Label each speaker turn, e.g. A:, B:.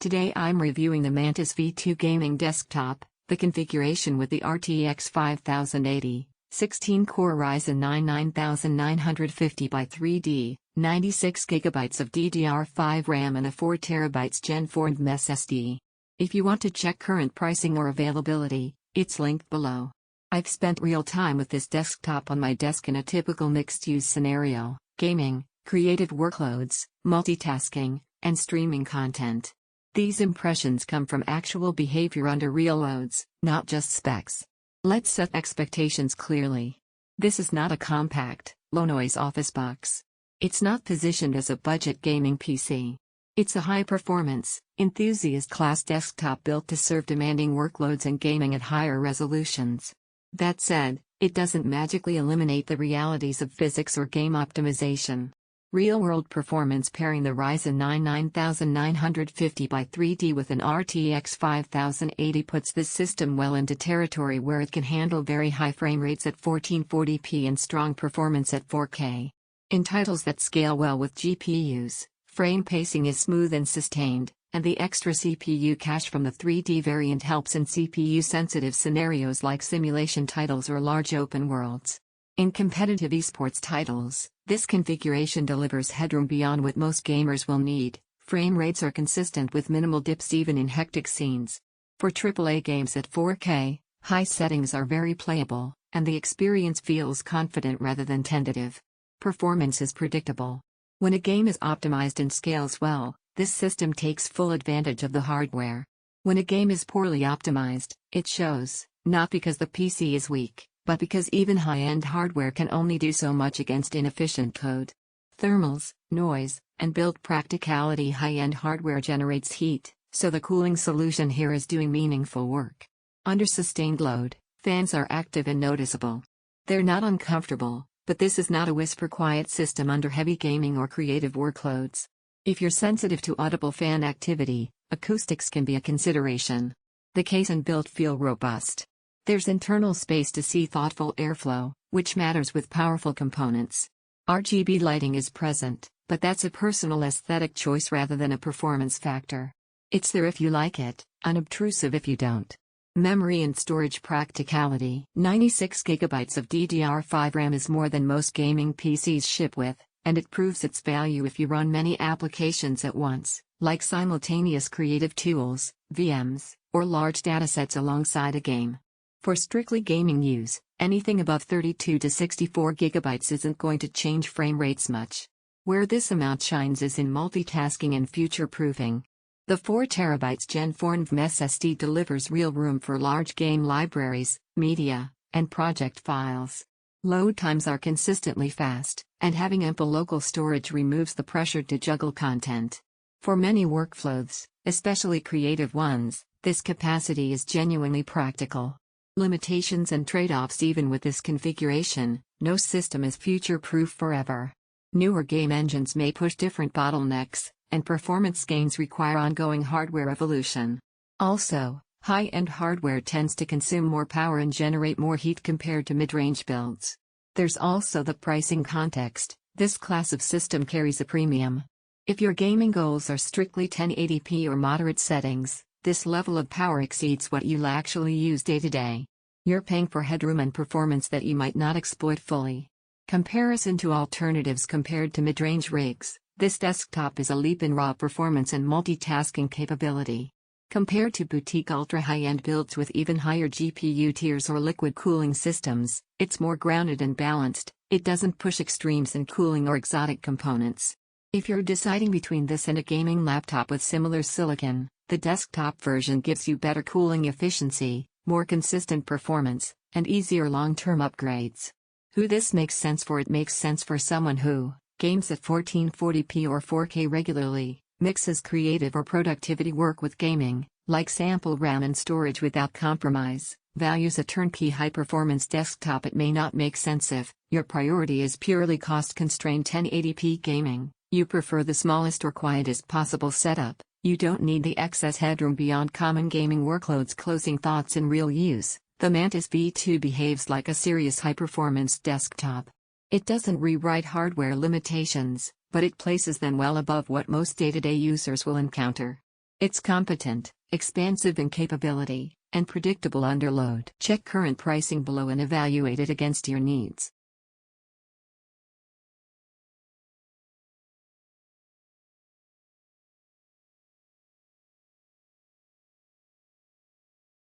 A: Today I'm reviewing the Mantis V2 gaming desktop, the configuration with the RTX 5080, 16-core Ryzen 9 9950x3D, 96GB of DDR5 RAM and a 4TB Gen4 NVMe SSD. If you want to check current pricing or availability, it's linked below. I've spent real time with this desktop on my desk in a typical mixed-use scenario: gaming, creative workloads, multitasking, and streaming content. These impressions come from actual behavior under real loads, not just specs. Let's set expectations clearly. This is not a compact, low-noise office box. It's not positioned as a budget gaming PC. It's a high-performance, enthusiast-class desktop built to serve demanding workloads and gaming at higher resolutions. That said, it doesn't magically eliminate the realities of physics or game optimization. Real-world performance pairing the Ryzen 9 9950x3D with an RTX 5080 puts this system well into territory where it can handle very high frame rates at 1440p and strong performance at 4K. In titles that scale well with GPUs, frame pacing is smooth and sustained, and the extra CPU cache from the 3D variant helps in CPU-sensitive scenarios like simulation titles or large open worlds. In competitive esports titles, this configuration delivers headroom beyond what most gamers will need. Frame rates are consistent with minimal dips even in hectic scenes. For AAA games at 4K, high settings are very playable, and the experience feels confident rather than tentative. Performance is predictable. When a game is optimized and scales well, this system takes full advantage of the hardware. When a game is poorly optimized, it shows, not because the PC is weak, but because even high-end hardware can only do so much against inefficient code. Thermals, noise, and build practicality. High-end hardware generates heat, so the cooling solution here is doing meaningful work. Under sustained load, fans are active and noticeable. They're not uncomfortable, but this is not a whisper-quiet system under heavy gaming or creative workloads. If you're sensitive to audible fan activity, acoustics can be a consideration. The case and build feel robust. There's internal space to see thoughtful airflow, which matters with powerful components. RGB lighting is present, but that's a personal aesthetic choice rather than a performance factor. It's there if you like it, unobtrusive if you don't. Memory and storage practicality. 96GB of DDR5 RAM is more than most gaming PCs ship with, and it proves its value if you run many applications at once, like simultaneous creative tools, VMs, or large datasets alongside a game. For strictly gaming use, anything above 32 to 64 GB isn't going to change frame rates much. Where this amount shines is in multitasking and future-proofing. The 4TB Gen4 NVMe SSD delivers real room for large game libraries, media, and project files. Load times are consistently fast, and having ample local storage removes the pressure to juggle content. For many workflows, especially creative ones, this capacity is genuinely practical. Limitations and trade-offs. Even with this configuration, no system is future-proof forever. Newer game engines may push different bottlenecks, and performance gains require ongoing hardware evolution. Also, high-end hardware tends to consume more power and generate more heat compared to mid-range builds. There's also the pricing context. This class of system carries a premium. If your gaming goals are strictly 1080p or moderate settings, this level of power exceeds what you'll actually use day-to-day. You're paying for headroom and performance that you might not exploit fully. Comparison to alternatives. Compared to mid-range rigs, this desktop is a leap in raw performance and multitasking capability. Compared to boutique ultra-high-end builds with even higher GPU tiers or liquid cooling systems, it's more grounded and balanced. It doesn't push extremes in cooling or exotic components. If you're deciding between this and a gaming laptop with similar silicon, the desktop version gives you better cooling efficiency, more consistent performance, and easier long-term upgrades. Who this makes sense for? It makes sense for someone who games at 1440p or 4K regularly, mixes creative or productivity work with gaming, likes ample RAM and storage without compromise, values a turnkey high-performance desktop. It may not make sense if your priority is purely cost-constrained 1080p gaming. You prefer the smallest or quietest possible setup. You don't need the excess headroom beyond common gaming workloads. Closing thoughts. In real use, the Mantis V2 behaves like a serious high-performance desktop. It doesn't rewrite hardware limitations, but it places them well above what most day-to-day users will encounter. It's competent, expansive in capability, and predictable under load. Check current pricing below and evaluate it against your needs.